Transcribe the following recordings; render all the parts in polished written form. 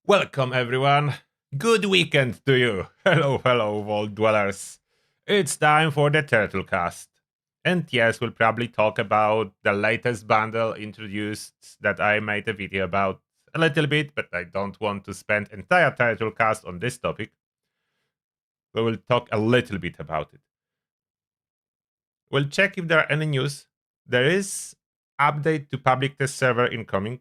Welcome, everyone. Good weekend to you. Hello, world dwellers. It's time for the Turtlecast. And yes, we'll probably talk about the latest bundle introduced that I made a video about a little bit, but I don't want to spend entire Turtlecast on this topic. So we'll talk a little bit about it. We'll check if there are any news. There is update to public test server incoming.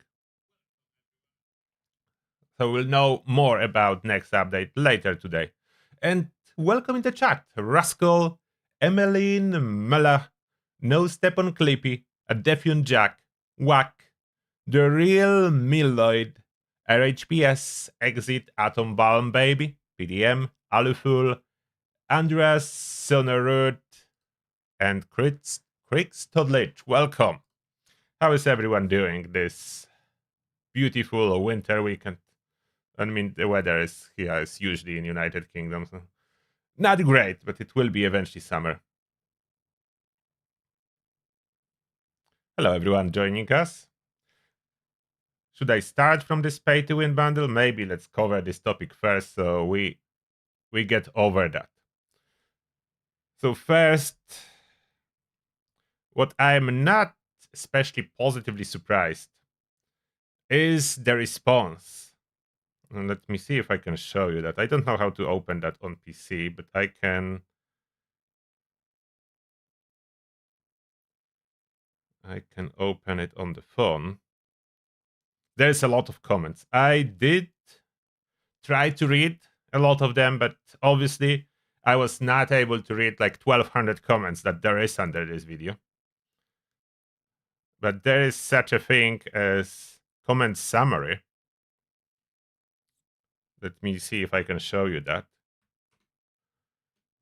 So we'll know more about next update later today. And welcome in the chat, Rascal, Emmeline, Mela, No Step on Clippy, a Defiant Jack, Wack, The Real Milloid, RHPS, Exit, Atom Balm Baby, PDM, Aluful, Andreas, Sonorud, and Crix Todlich. Welcome. How is everyone doing this beautiful winter weekend? I mean, the weather is here is usually in United Kingdom, so not great, but it will be eventually summer. Hello, everyone joining us. Should I start from this pay-to-win bundle? Maybe let's cover this topic first, so we get over that. So first, what I'm not especially positively surprised is the response. And let me see if I can show you that. I don't know how to open that on PC, but I can open it on the phone. There's a lot of comments. I did try to read a lot of them, but obviously I was not able to read like 1200 comments that there is under this video. But there is such a thing as comment summary. Let me see if I can show you that.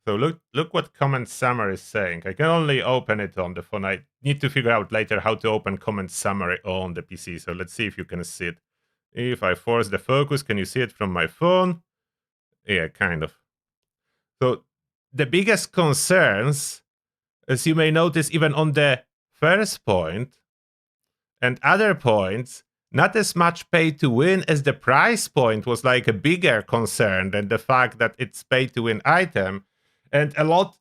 So look what comment summary is saying. I can only open it on the phone. I need to figure out later how to open comment summary on the PC. So let's see if you can see it. If I force the focus, can you see it from my phone? Yeah, kind of. So the biggest concerns, as you may notice, even on the first point and other points, not as much pay to win as the price point was like a bigger concern than the fact that it's pay to win item. And a lot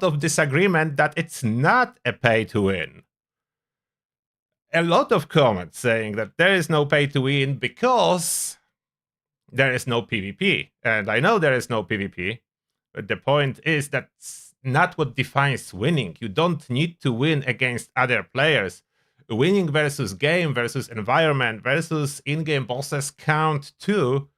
of disagreement that it's not a pay to win. A lot of comments saying that there is no pay to win because there is no PvP. And I know there is no PvP, but the point is that's not what defines winning. You don't need to win against other players. Winning versus game versus environment versus in-game bosses count too.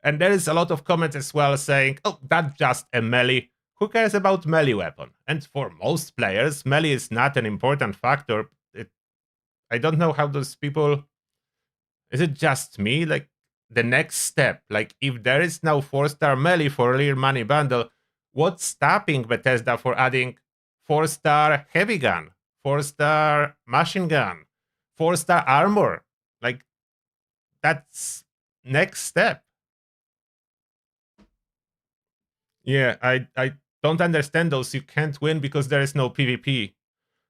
And there is a lot of comments as well saying, oh, that's just a melee. Who cares about melee weapon? And for most players, melee is not an important factor. I don't know how those people... Is it just me? Like, the next step, like if there is now 4-star melee for real money bundle, what's stopping Bethesda for adding 4-star heavy gun, 4-star machine gun, 4-star armor? Like, that's next step. Yeah, I don't understand those. You can't win because there is no PvP.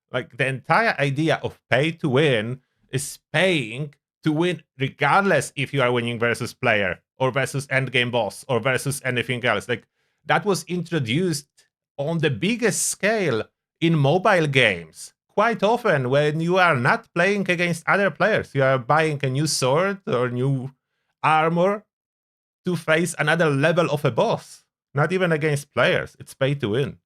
Like, the entire idea of pay to win is paying to win regardless if you are winning versus player or versus endgame boss or versus anything else. Like, that was introduced on the biggest scale in mobile games. Quite often when you are not playing against other players, you are buying a new sword or new armor to face another level of a boss. Not even against players. It's pay to win.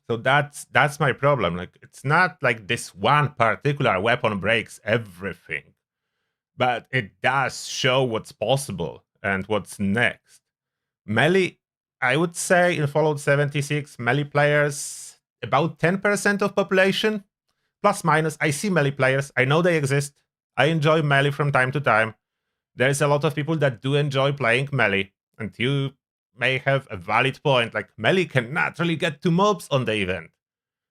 So that's my problem. Like, it's not like this one particular weapon breaks everything, but it does show what's possible and what's next. Melee, I would say in Fallout 76, melee players, about 10% of population, plus minus. I see melee players. I know they exist. I enjoy melee from time to time. There's a lot of people that do enjoy playing melee, and you may have a valid point, like melee cannot really get to mobs on the event.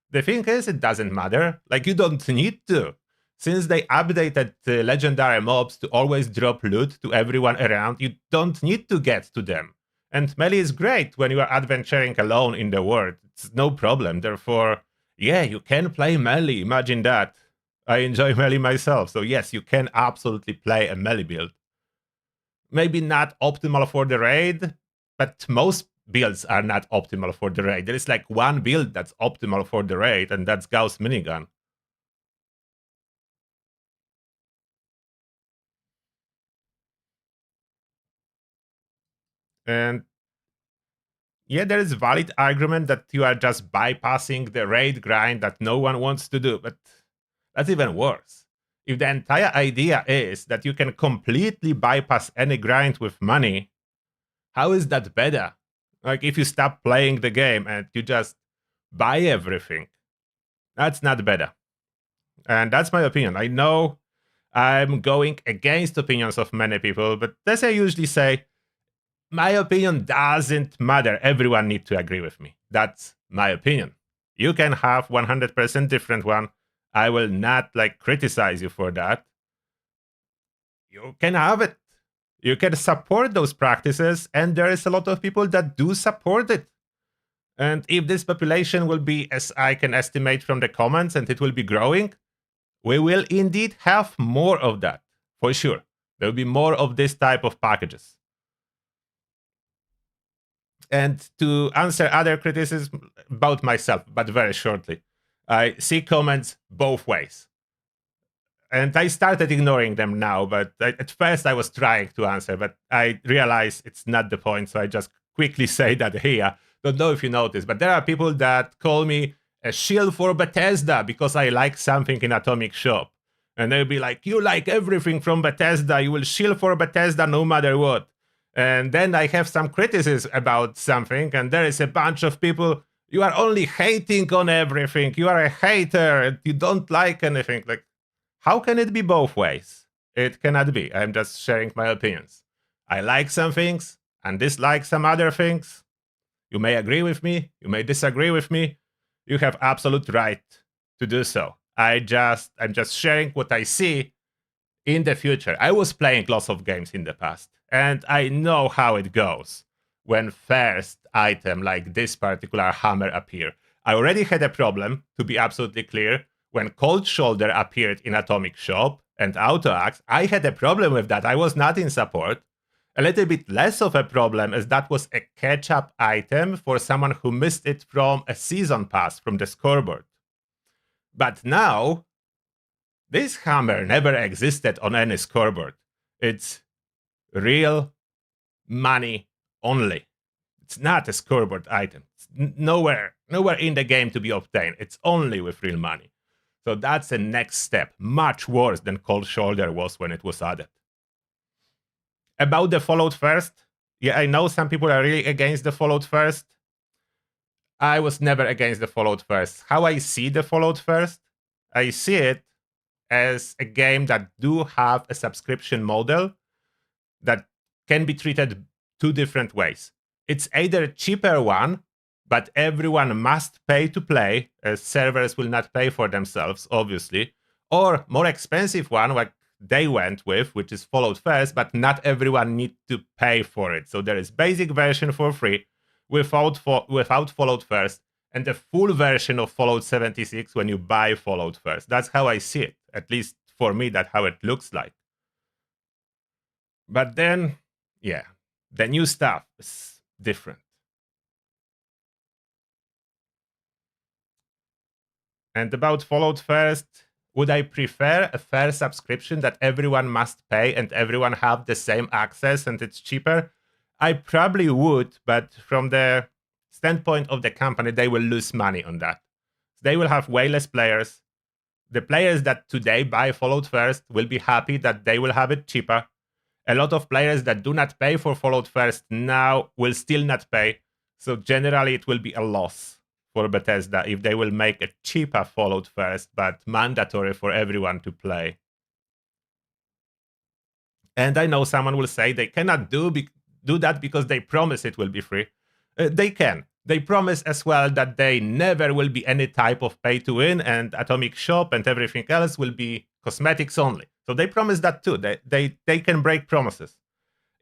The thing is, it doesn't matter. Like, you don't need to. Since they updated the legendary mobs to always drop loot to everyone around, you don't need to get to them. And melee is great when you are adventuring alone in the world. It's no problem. Therefore, yeah, you can play melee. Imagine that. I enjoy melee myself. So yes, you can absolutely play a melee build. maybe not optimal for the raid, but most builds are not optimal for the raid. There is like one build that's optimal for the raid, and that's Gauss Minigun. And yeah, there is valid argument that you are just bypassing the raid grind that no one wants to do, but that's even worse. If the entire idea is that you can completely bypass any grind with money, how is that better? Like if you stop playing the game and you just buy everything, that's not better. And that's my opinion. I know I'm going against opinions of many people, but as I usually say, my opinion doesn't matter. Everyone needs to agree with me. That's my opinion. You can have 100% different one. I will not like criticize you for that. You can have it. You can support those practices, and there is a lot of people that do support it. And if this population will be, as I can estimate from the comments, and it will be growing, we will indeed have more of that, for sure. There will be more of this type of packages. And to answer other criticism about myself, but very shortly, I see comments both ways. And I started ignoring them now, but at first I was trying to answer, but I realized it's not the point, so I just quickly say that here. Don't know if you noticed, but there are people that call me a shield for Bethesda because I like something in Atomic Shop. And they'll be like, you like everything from Bethesda, you will shield for Bethesda no matter what. And then I have some criticism about something, and there is a bunch of people, you are only hating on everything, you are a hater, you don't like anything. Like, how can it be both ways? It cannot be. I'm just sharing my opinions. I like some things and dislike some other things. You may agree with me, you may disagree with me. You have absolute right to do so. I'm just sharing what I see in the future. I was playing lots of games in the past, and I know how it goes when first item like this particular hammer appear. I already had a problem, to be absolutely clear, when Cold Shoulder appeared in Atomic Shop and Auto Axe. I had a problem with that. I was not in support. A little bit less of a problem as that was a catch-up item for someone who missed it from a season pass from the scoreboard. But now, this hammer never existed on any scoreboard. It's real money only. It's not a scoreboard item. It's nowhere in the game to be obtained. It's only with real money. So that's the next step, much worse than Cold Shoulder was when it was added. About the Fallout First, yeah, I know some people are really against the Fallout First. I was never against the Fallout First. How I see the Fallout First, I see it as a game that do have a subscription model that can be treated two different ways. It's either a cheaper one, but everyone must pay to play, as servers will not pay for themselves, obviously, or more expensive one, like they went with, which is Fallout First, but not everyone need to pay for it. So there is basic version for free without Fallout First, and the full version of Fallout 76 when you buy Fallout First. That's how I see it. At least for me, that's how it looks like. But then, yeah, the new stuff is different. And about Fallout First, would I prefer a fair subscription that everyone must pay and everyone have the same access and it's cheaper? I probably would, but from the standpoint of the company, they will lose money on that. They will have way less players. The players that today buy Fallout First will be happy that they will have it cheaper. A lot of players that do not pay for Fallout First now will still not pay. So generally, it will be a loss for Bethesda if they will make a cheaper Fallout First, but mandatory for everyone to play. And I know someone will say they cannot do that because they promise it will be free. They can. They promise as well that they never will be any type of pay to win, and Atomic Shop and everything else will be cosmetics only. So they promise that too. They can break promises.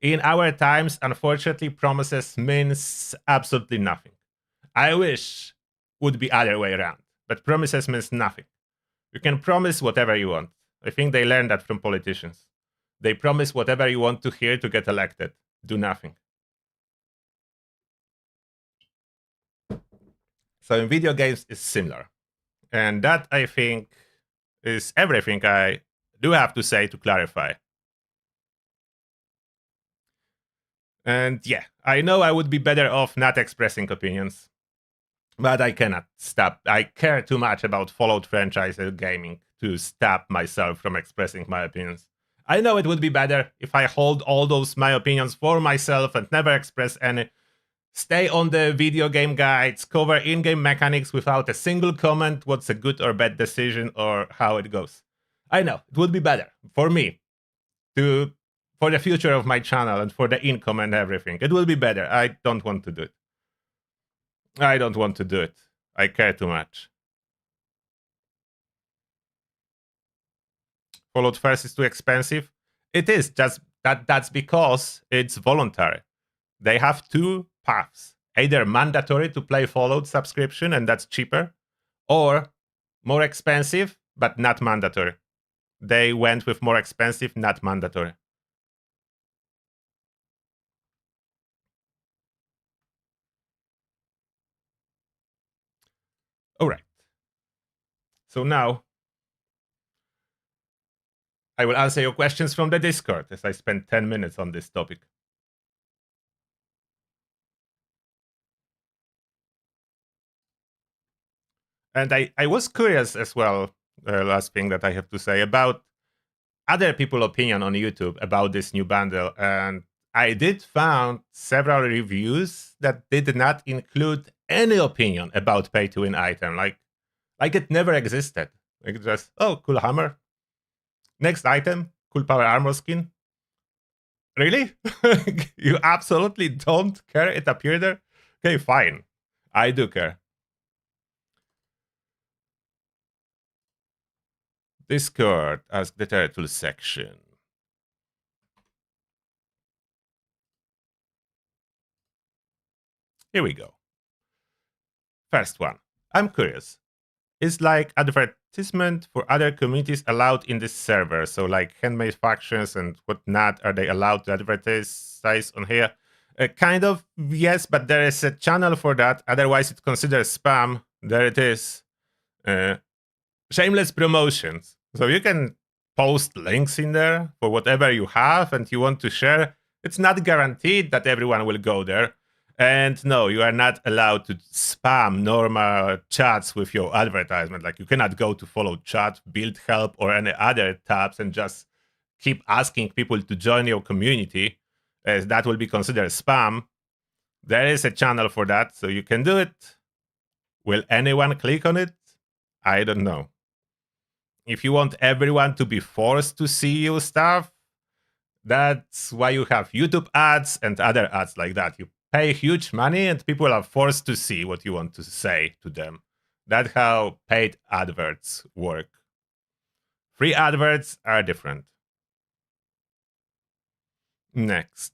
In our times, unfortunately, promises means absolutely nothing. I wish would be other way around, but promises means nothing. You can promise whatever you want. I think they learned that from politicians. They promise whatever you want to hear to get elected. Do nothing. So in video games, it's similar. And that, I think, is everything I do have to say to clarify. And yeah, I know I would be better off not expressing opinions, but I cannot stop. I care too much about Fallout franchise and gaming to stop myself from expressing my opinions. I know it would be better if I hold all those my opinions for myself and never express any. Stay on the video game guides, cover in-game mechanics without a single comment what's a good or bad decision or how it goes. I know, it would be better for me to for the future of my channel and for the income and everything. It will be better. I don't want to do it. I don't want to do it. I care too much. Fallout First is too expensive. It is just that's because it's voluntary. They have two paths. Either mandatory to play Fallout subscription and that's cheaper, or more expensive but not mandatory. They went with more expensive, not mandatory. All right. So now I will answer your questions from the Discord as I spent 10 minutes on this topic. And I was curious as well, last thing that I have to say, about other people's opinion on YouTube about this new bundle. And I did found several reviews that did not include any opinion about pay to win item. Like it never existed. Like just, oh, cool hammer. Next item, cool power armor skin. Really? You absolutely don't care it appeared there? Okay, fine. I do care. Discord, ask the turtle section. Here we go. First one. I'm curious. Is like advertisement for other communities allowed in this server? So like handmade factions and whatnot, are they allowed to advertise on here? Kind of, yes, but there is a channel for that. Otherwise, it's considered spam. There it is. Shameless promotions. So you can post links in there for whatever you have and you want to share. It's not guaranteed that everyone will go there. And no, you are not allowed to spam normal chats with your advertisement. Like you cannot go to follow chat, build help, or any other tabs and just keep asking people to join your community, as that will be considered spam. There is a channel for that, so you can do it. Will anyone click on it? I don't know. If you want everyone to be forced to see your stuff, that's why you have YouTube ads and other ads like that. You pay huge money and people are forced to see what you want to say to them. That's how paid adverts work. Free adverts are different. Next.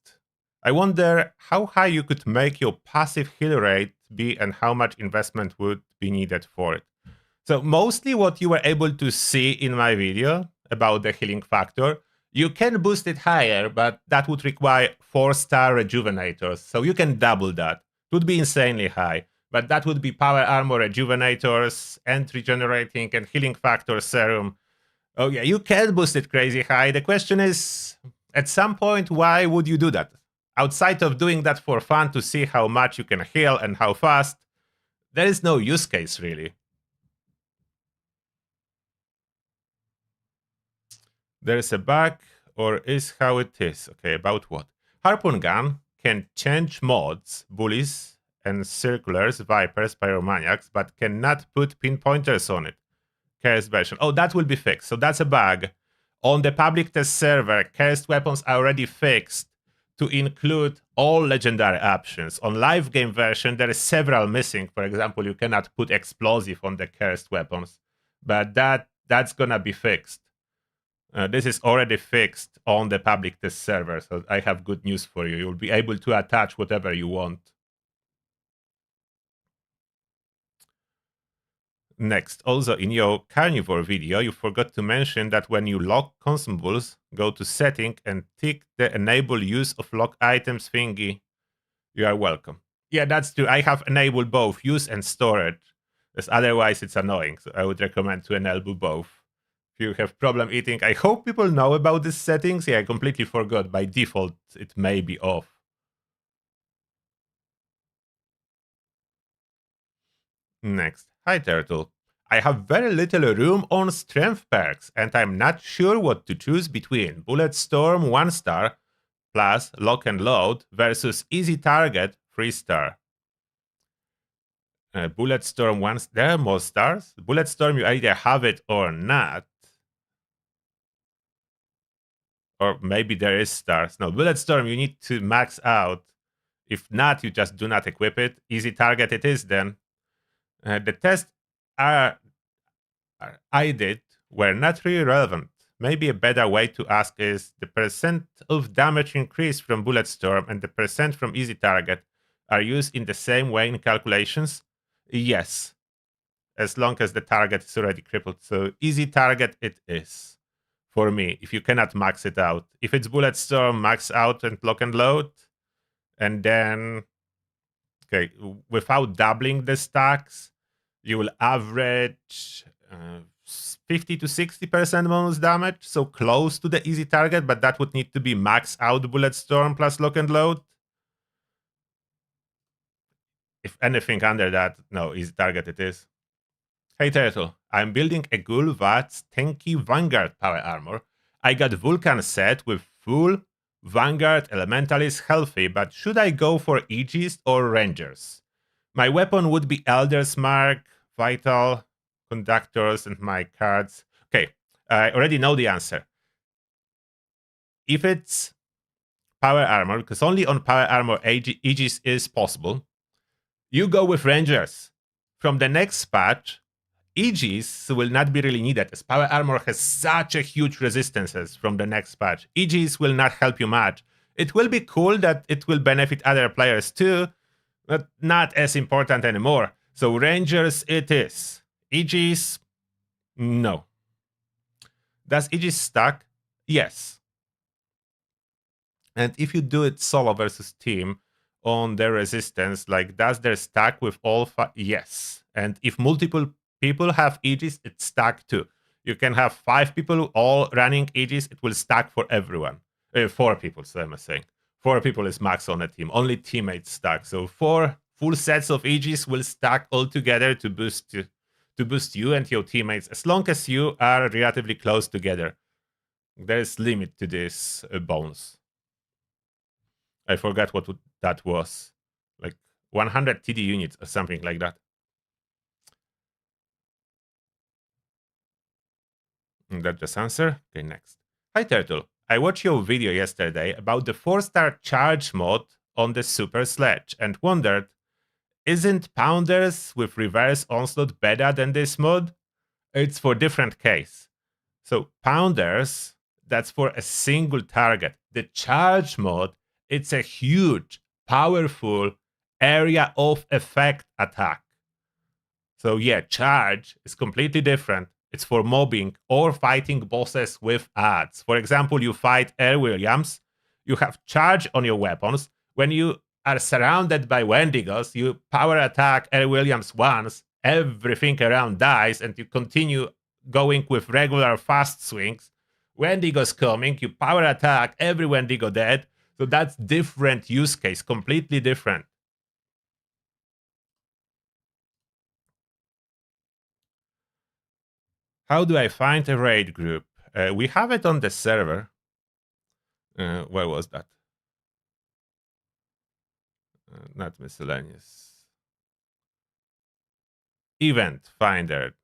I wonder how high you could make your passive heal rate be and how much investment would be needed for it. So mostly what you were able to see in my video about the healing factor, you can boost it higher, but that would require 4-star rejuvenators. So you can double that. It would be insanely high, but that would be power armor rejuvenators and regenerating and healing factor serum. Oh yeah, you can boost it crazy high. The question is, at some point, why would you do that? Outside of doing that for fun to see how much you can heal and how fast, there is no use case really. There's a bug, or is how it is. Okay, about what? Harpoon gun can change mods, bullies, and circulars, vipers, pyromaniacs, but cannot put pinpointers on it. Cursed version. Oh, that will be fixed. So that's a bug. On the public test server, cursed weapons are already fixed to include all legendary options. On live game version, there is several missing. For example, you cannot put explosive on the cursed weapons, but that's gonna be fixed. This is already fixed on the public test server, so I have good news for you. You'll be able to attach whatever you want. Next, also in your carnivore video, you forgot to mention that when you lock consumables, go to setting and tick the enable use of lock items thingy. You are welcome. Yeah, that's true. I have enabled both use and storage, as otherwise it's annoying. So I would recommend to enable both. If you have problem eating, I hope people know about these settings. Yeah, I completely forgot. By default, it may be off. Next. Hi, Turtle. I have very little room on strength perks, and I'm not sure what to choose between Bullet Storm 1 star plus Lock and Load versus Easy Target 3 star. Bullet Storm 1, there are more stars. Bullet Storm, you either have it or not. Or maybe there is stars. No, Bullet Storm, you need to max out. If not, you just do not equip it. Easy Target it is then. The tests are I did were not really relevant. Maybe a better way to ask is the percent of damage increase from Bullet Storm and the percent from Easy Target are used in the same way in calculations? Yes, as long as the target is already crippled. So Easy Target it is for me, if you cannot max it out. If it's Bullet Storm, max out and lock and load. And then, okay, without doubling the stacks, you will average 50 to 60% bonus damage, so close to the easy target, but that would need to be max out Bullet Storm plus lock and load. If anything under that, no, easy target it is. Hey Turtle, I'm building a Gul'Vat's tanky Vanguard power armor. I got Vulcan set with full Vanguard Elementalist healthy, but should I go for Aegis or Rangers? My weapon would be Elder's Mark, Vital, Conductors, and my cards. Okay, I already know the answer. If it's power armor, because only on power armor Aegis is possible, you go with Rangers. From the next patch, Aegis will not be really needed, as power armor has such a huge resistances from the next patch. Aegis will not help you much. It will be cool that it will benefit other players too, but not as important anymore. So Rangers it is. Aegis, no. Does Aegis stack? Yes. And if you do it solo versus team on the resistance, like does there stack with all yes. And if multiple people have Aegis, it stack too. You can have 5 people all running Aegis, it will stack for everyone. 4 people, so I'm saying. 4 people is max on a team. Only teammates stack. So 4 full sets of Aegis will stack all together to boost you and your teammates, as long as you are relatively close together. There's limit to this bonus. I forgot what that was. Like 100 TD units or something like that. And that just answer? Okay, next. Hi Turtle. I watched your video yesterday about the 4-star charge mod on the Super Sledge and wondered, isn't Pounders with reverse onslaught better than this mod? It's for different case. So Pounders, that's for a single target. The charge mod, it's a huge, powerful area of effect attack. So yeah, charge is completely different. It's for mobbing or fighting bosses with ads. For example, you fight Air Williams, you have charge on your weapons. When you are surrounded by Wendigos, you power attack Air Williams once, everything around dies, and you continue going with regular fast swings. Wendigo's coming, you power attack, every Wendigo dead. So that's different use case, completely different. How do I find a raid group? We have it on the server. Where was that? Not miscellaneous. Event finder.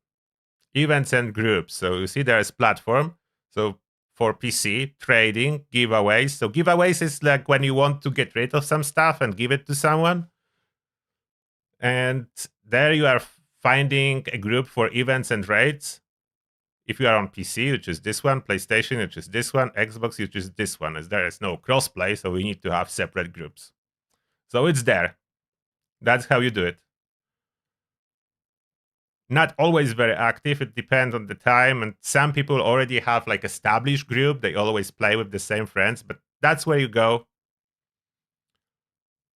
Events and groups. So you see there's platform. So for PC, trading, giveaways. So giveaways is like when you want to get rid of some stuff and give it to someone. And there you are finding a group for events and raids. If you are on PC, you choose this one, PlayStation, you choose this one, Xbox, you choose this one, as there is no crossplay, so we need to have separate groups. So it's there. That's how you do it. Not always very active. It depends on the time. And some people already have like established group. They always play with the same friends, but that's where you go.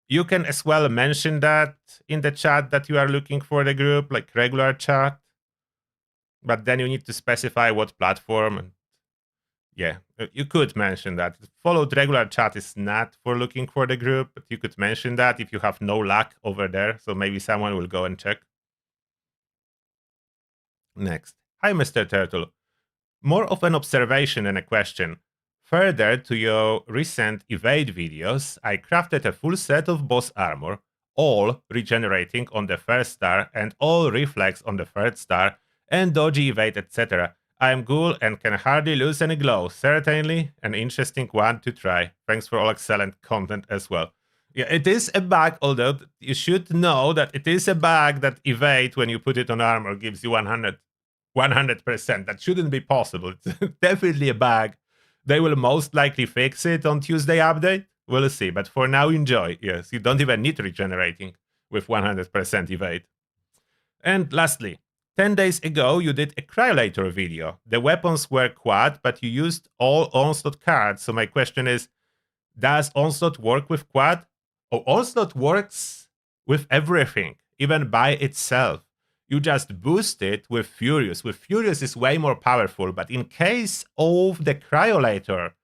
You can as well mention that in the chat that you are looking for the group, like regular chat. But then you need to specify what platform. And yeah, you could mention that. Followed regular chat is not for looking for the group, but you could mention that if you have no luck over there. So maybe someone will go and check. Next. Hi, Mr. Turtle. More of an observation than a question. Further to your recent evade videos, I crafted a full set of boss armor, all regenerating on the first star and all reflex on the third star, and dodgy evade, etc. I am cool and can hardly lose any glow. Certainly an interesting one to try. Thanks for all excellent content as well. Yeah, it is a bug, although you should know that it is a bug that evade when you put it on armor gives you 100%. That shouldn't be possible. It's definitely a bug. They will most likely fix it on Tuesday update. We'll see. But for now, enjoy. Yes, you don't even need regenerating with 100% evade. And lastly, 10 days ago, you did a Cryolator video. The weapons were quad, but you used all Onslaught cards. So my question is, does Onslaught work with quad? Oh, Onslaught works with everything, even by itself. You just boost it with Furious. With Furious is way more powerful, but in case of the Cryolator,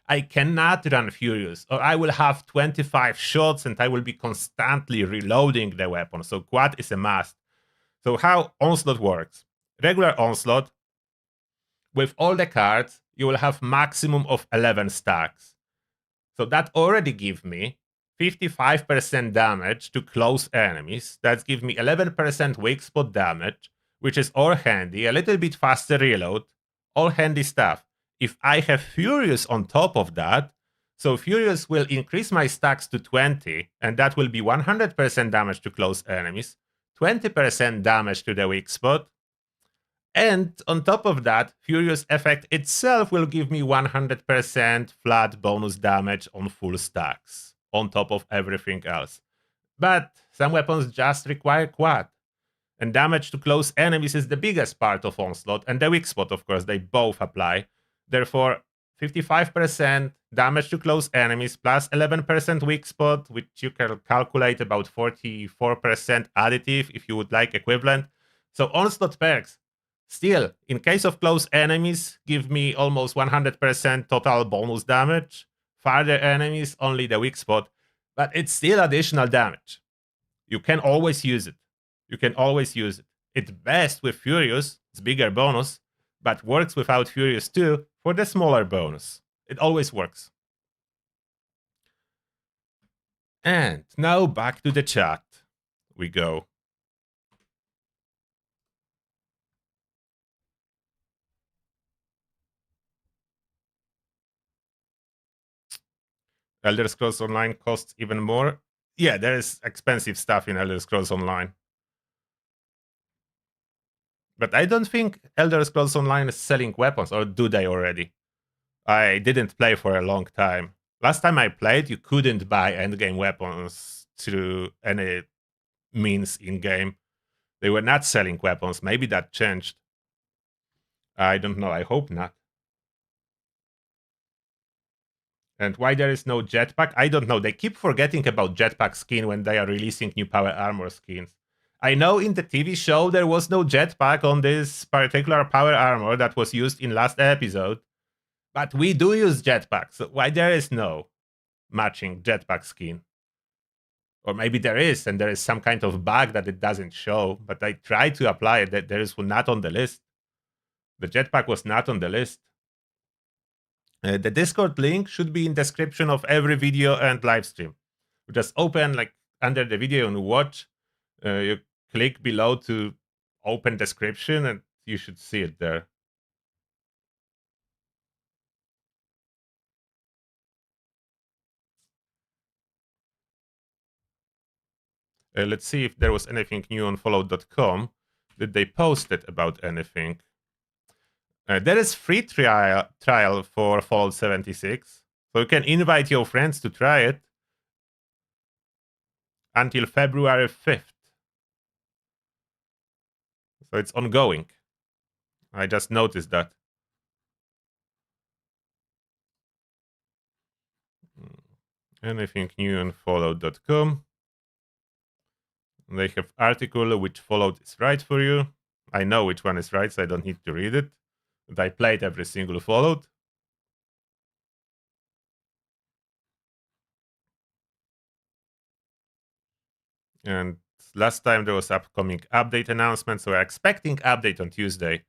I cannot run Furious, or I will have 25 shots and I will be constantly reloading the weapon. So quad is a must. So how Onslaught works? Regular Onslaught, with all the cards, you will have maximum of 11 stacks. So that already gives me 55% damage to close enemies. That gives me 11% weak spot damage, which is all handy, a little bit faster reload, all handy stuff. If I have Furious on top of that, so Furious will increase my stacks to 20, and that will be 100% damage to close enemies, 20% damage to the weak spot, and on top of that, Furious effect itself will give me 100% flat bonus damage on full stacks, on top of everything else. But some weapons just require quad. And damage to close enemies is the biggest part of Onslaught, and the weak spot, of course, they both apply. Therefore, 55% damage to close enemies plus 11% weak spot, which you can calculate about 44% additive if you would like equivalent. So Onslaught perks, still, in case of close enemies, give me almost 100% total bonus damage. Farther enemies, only the weak spot, but it's still additional damage. You can always use it. You can always use it. It's best with Furious, it's bigger bonus, but works without Furious too for the smaller bonus. It always works. And now back to the chat we go. Elder Scrolls Online costs even more. Yeah, there is expensive stuff in Elder Scrolls Online. But I don't think Elder Scrolls Online is selling weapons, or do they already? I didn't play for a long time. Last time I played, you couldn't buy endgame weapons through any means in game. They were not selling weapons. Maybe that changed. I don't know. I hope not. And why there is no jetpack? I don't know. They keep forgetting about jetpack skin when they are releasing new power armor skins. I know in the TV show there was no jetpack on this particular power armor that was used in last episode. But we do use jetpacks. So why there is no matching jetpack skin? Or maybe there is, and there is some kind of bug that it doesn't show. But I tried to apply it, that there is not on the list. The jetpack was not on the list. The Discord link should be in description of every video and live stream. You just open like under the video and watch. You click below to open description, and you should see it there. Let's see if there was anything new on follow.com. Did they post it about anything? There is free trial for Fallout 76. So you can invite your friends to try it until February 5th. So it's ongoing. I just noticed that. Anything new on Fallout.com? They have article which Fallout is right for you. I know which one is right, so I don't need to read it. But I played every single Fallout. And last time there was upcoming update announcement, so we're expecting update on Tuesday.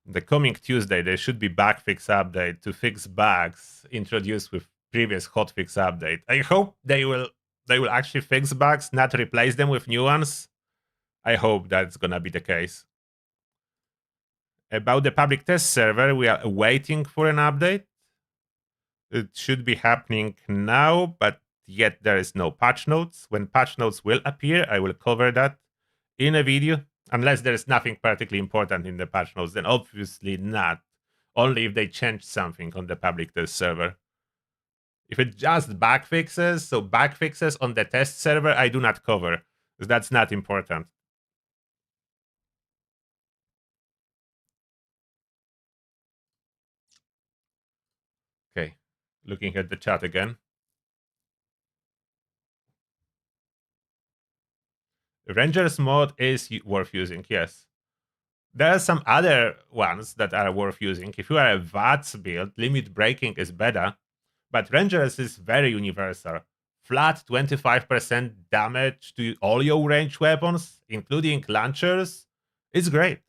The coming Tuesday, there should be bug fix update to fix bugs introduced with previous hotfix update. I hope they will actually fix bugs, not replace them with new ones. I hope that's gonna be the case. About the public test server, we are waiting for an update. It should be happening now, but yet there is no patch notes. When patch notes will appear, I will cover that in a video. Unless there is nothing particularly important in the patch notes, then obviously not. Only if they change something on the public test server. If it's just bug fixes, so bug fixes on the test server, I do not cover, because that's not important. Okay, looking at the chat again. Rangers mod is worth using, yes. There are some other ones that are worth using. If you are a VATS build, limit breaking is better, but Rangers is very universal. Flat 25% damage to all your ranged weapons, including launchers, is great.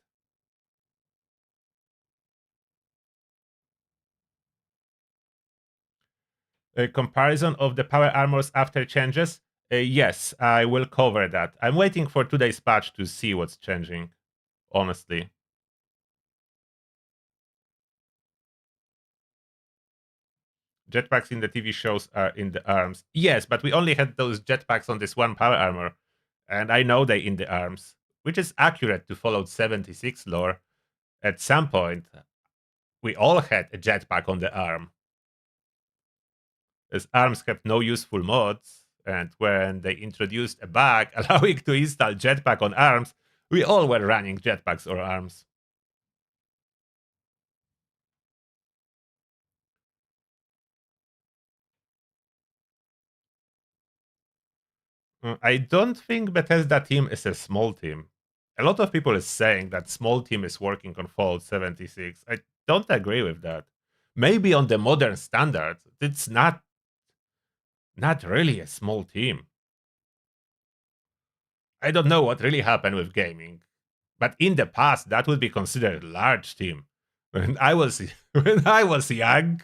A comparison of the power armors after changes? Yes, I will cover that. I'm waiting for today's patch to see what's changing, honestly. Jetpacks in the TV shows are in the arms. Yes, but we only had those jetpacks on this one power armor, and I know they in the arms, which is accurate to Fallout 76 lore. At some point, we all had a jetpack on the arm, as arms have no useful mods, and when they introduced a bug allowing to install jetpack on arms, we all were running jetpacks or arms. I don't think Bethesda team is a small team. A lot of people is saying that small team is working on Fallout 76. I don't agree with that. Maybe on the modern standards, it's not really a small team. I don't know what really happened with gaming, but in the past that would be considered a large team. When I was when I was young,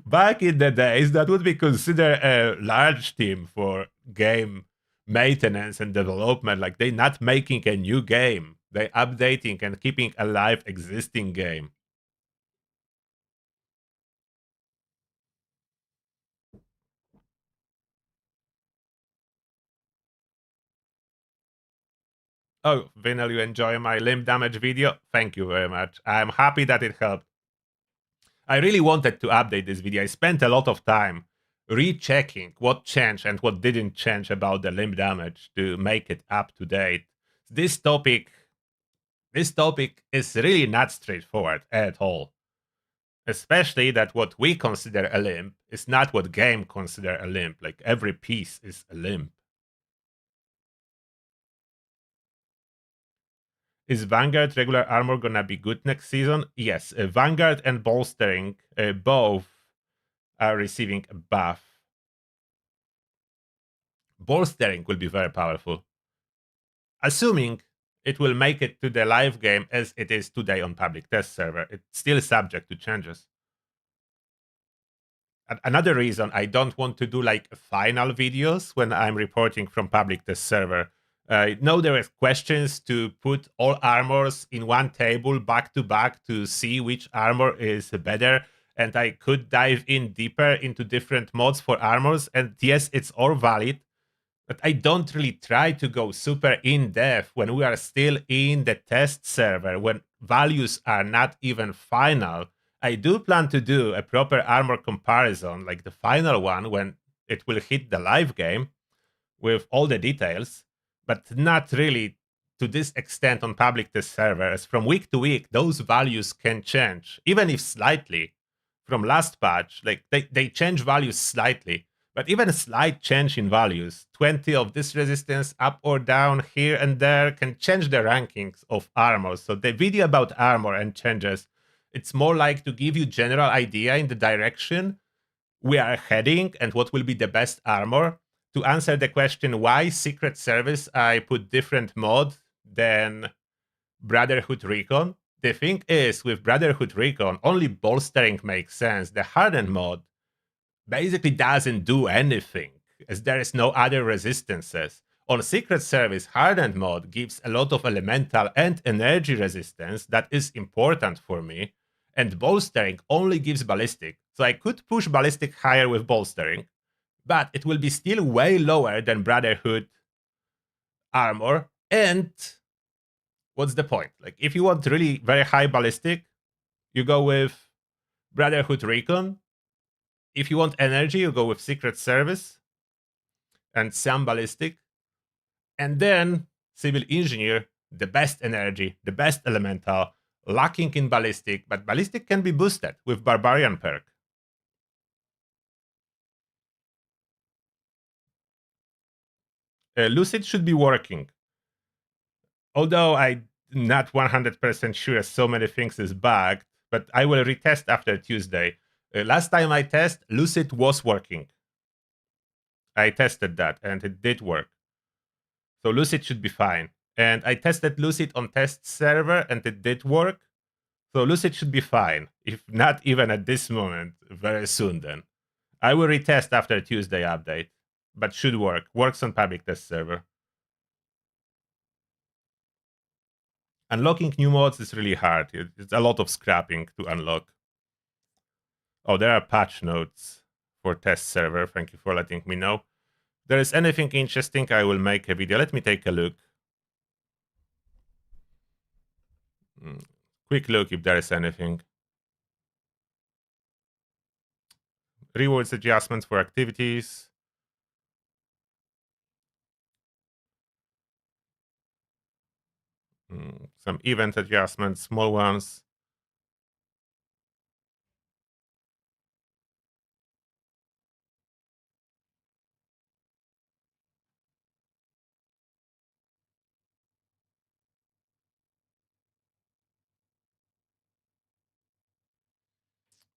back in the days, that would be considered a large team for game maintenance and development. Like they're not making a new game, they're updating and keeping alive existing game. Oh, Vinel, you enjoy my limb damage video? Thank you very much. I'm happy that it helped. I really wanted to update this video. I spent a lot of time rechecking what changed and what didn't change about the limb damage to make it up to date. This topic is really not straightforward at all. Especially that what we consider a limb is not what game consider a limb. Like every piece is a limb. Is Vanguard regular armor gonna be good next season? Yes, Vanguard and bolstering both are receiving a buff. Bolstering will be very powerful, assuming it will make it to the live game as it is today on public test server. It's still subject to changes. Another reason I don't want to do like final videos when I'm reporting from public test server. No, there are questions to put all armors in one table back to back to see which armor is better. And I could dive in deeper into different mods for armors. And yes, it's all valid. But I don't really try to go super in depth when we are still in the test server, when values are not even final. I do plan to do a proper armor comparison, like the final one, when it will hit the live game with all the details, but not really to this extent on public test servers, from week to week, those values can change, even if slightly. From last patch, like they change values slightly, but even a slight change in values, 20 of this resistance up or down here and there, can change the rankings of armor. So the video about armor and changes, it's more like to give you general idea in the direction we are heading and what will be the best armor. To answer the question why Secret Service I put different mod than Brotherhood Recon, the thing is with Brotherhood Recon only bolstering makes sense. The hardened mod basically doesn't do anything as there is no other resistances. On Secret Service, hardened mod gives a lot of elemental and energy resistance that is important for me, and bolstering only gives ballistic. So I could push ballistic higher with bolstering, but it will be still way lower than Brotherhood armor. And what's the point? Like, if you want really very high ballistic, you go with Brotherhood Recon. If you want energy, you go with Secret Service and some ballistic. And then Civil Engineer, the best energy, the best elemental, lacking in ballistic, but ballistic can be boosted with Barbarian perk. Lucid should be working. Although I'm not 100% sure so many things is bugged, but I will retest after Tuesday. Last time I test, Lucid was working. I tested that and it did work. So Lucid should be fine. And I tested Lucid on test server and it did work. So Lucid should be fine. If not even at this moment, very soon then. I will retest after Tuesday update, but should work. Works on public test server. Unlocking new mods is really hard. It's a lot of scrapping to unlock. Oh, there are patch notes for test server. Thank you for letting me know. If there is anything interesting, I will make a video. Let me take a look. Quick look if there is anything. Rewards adjustments for activities. Some event adjustments, small ones.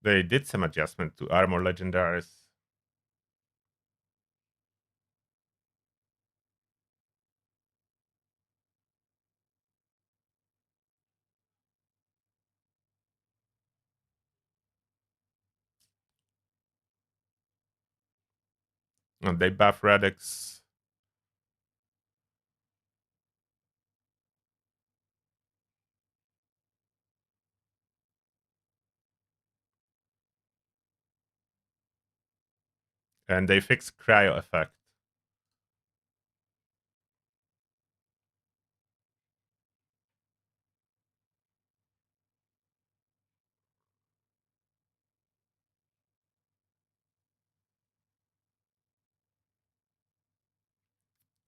They did some adjustment to armor legendaries. And they buff Radix. And they fix cryo effect.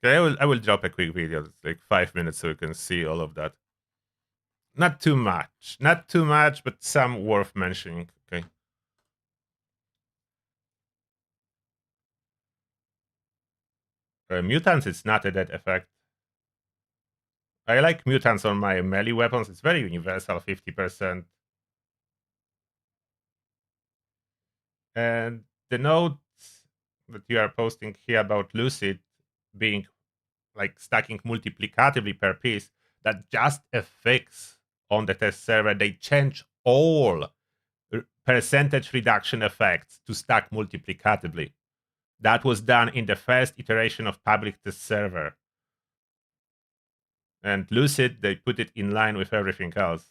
Okay, I will drop a quick video. It's like 5 minutes so you can see all of that. Not too much, but some worth mentioning. Okay. Mutants, it's not a dead effect. I like mutants on my melee weapons. It's very universal, 50%. And the note that you are posting here about Lucid being like stacking multiplicatively per piece, that just a fix on the test server. They change all percentage reduction effects to stack multiplicatively. That was done in the first iteration of public test server. And Lucid, they put it in line with everything else.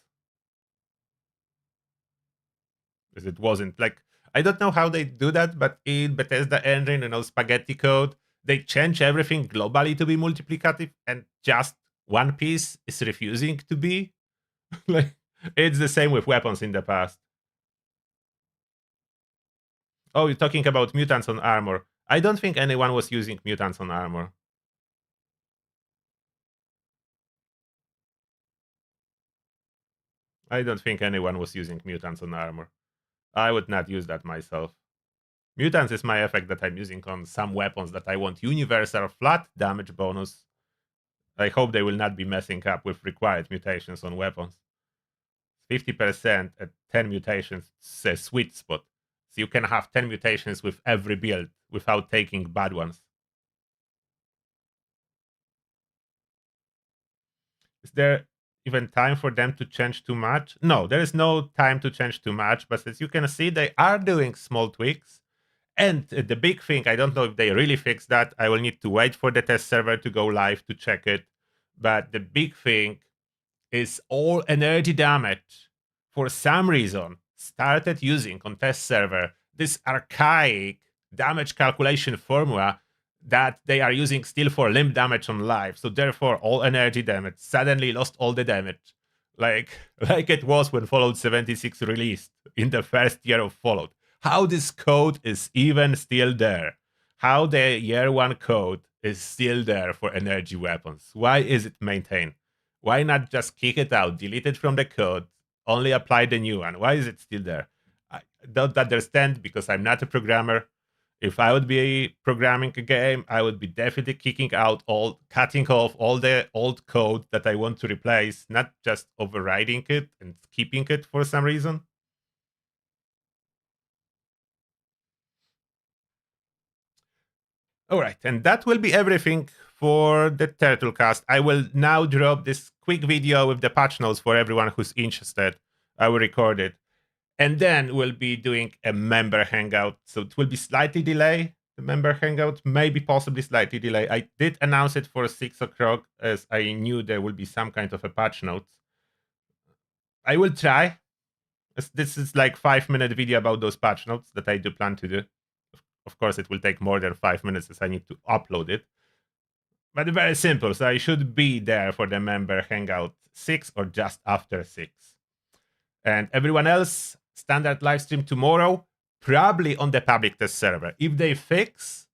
Because it wasn't like, I don't know how they do that, but in Bethesda engine, spaghetti code, they change everything globally to be multiplicative, and just one piece is refusing to be. Like, it's the same with weapons in the past. Oh, you're talking about mutants on armor. I don't think anyone was using mutants on armor. I don't think anyone was using mutants on armor. I would not use that myself. Mutants is my effect that I'm using on some weapons that I want universal flat damage bonus. I hope they will not be messing up with required mutations on weapons. 50% at 10 mutations is a sweet spot. So you can have 10 mutations with every build without taking bad ones. Is there even time for them to change too much? No, there is no time to change too much, but as you can see, they are doing small tweaks. And the big thing, I don't know if they really fixed that. I will need to wait for the test server to go live to check it. But the big thing is all energy damage, for some reason, started using on test server this archaic damage calculation formula that they are using still for limb damage on live. So therefore, all energy damage suddenly lost all the damage, like like it was when Fallout 76 released in the first year of Fallout. How this code is even still there? How the year one code is still there for energy weapons? Why is it maintained? Why not just kick it out, delete it from the code, only apply the new one? Why is it still there? I don't understand because I'm not a programmer. If I would be programming a game, I would be definitely cutting off all the old code that I want to replace, not just overriding it and keeping it for some reason. All right, and that will be everything for the Turtlecast. I will now drop this quick video with the patch notes for everyone who's interested. I will record it. And then we'll be doing a member hangout. So it will be slightly delay, the member hangout, maybe possibly slightly delay. I did announce it for 6 o'clock as I knew there will be some kind of a patch notes. I will try. This is like 5-minute video about those patch notes that I do plan to do. Of course, it will take more than 5 minutes as I need to upload it. But very simple. So I should be there for the member hangout 6 or just after 6. And everyone else, standard live stream tomorrow, probably on the public test server. If they fix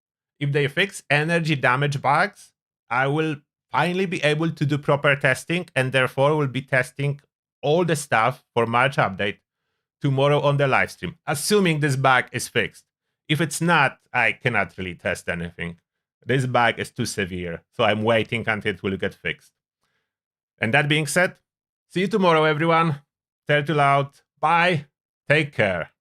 energy damage bugs, I will finally be able to do proper testing, and therefore will be testing all the stuff for March update tomorrow on the live stream, assuming this bug is fixed. If it's not, I cannot really test anything. This bug is too severe, so I'm waiting until it will get fixed. And that being said, see you tomorrow, everyone. Turtle out. Bye. Take care.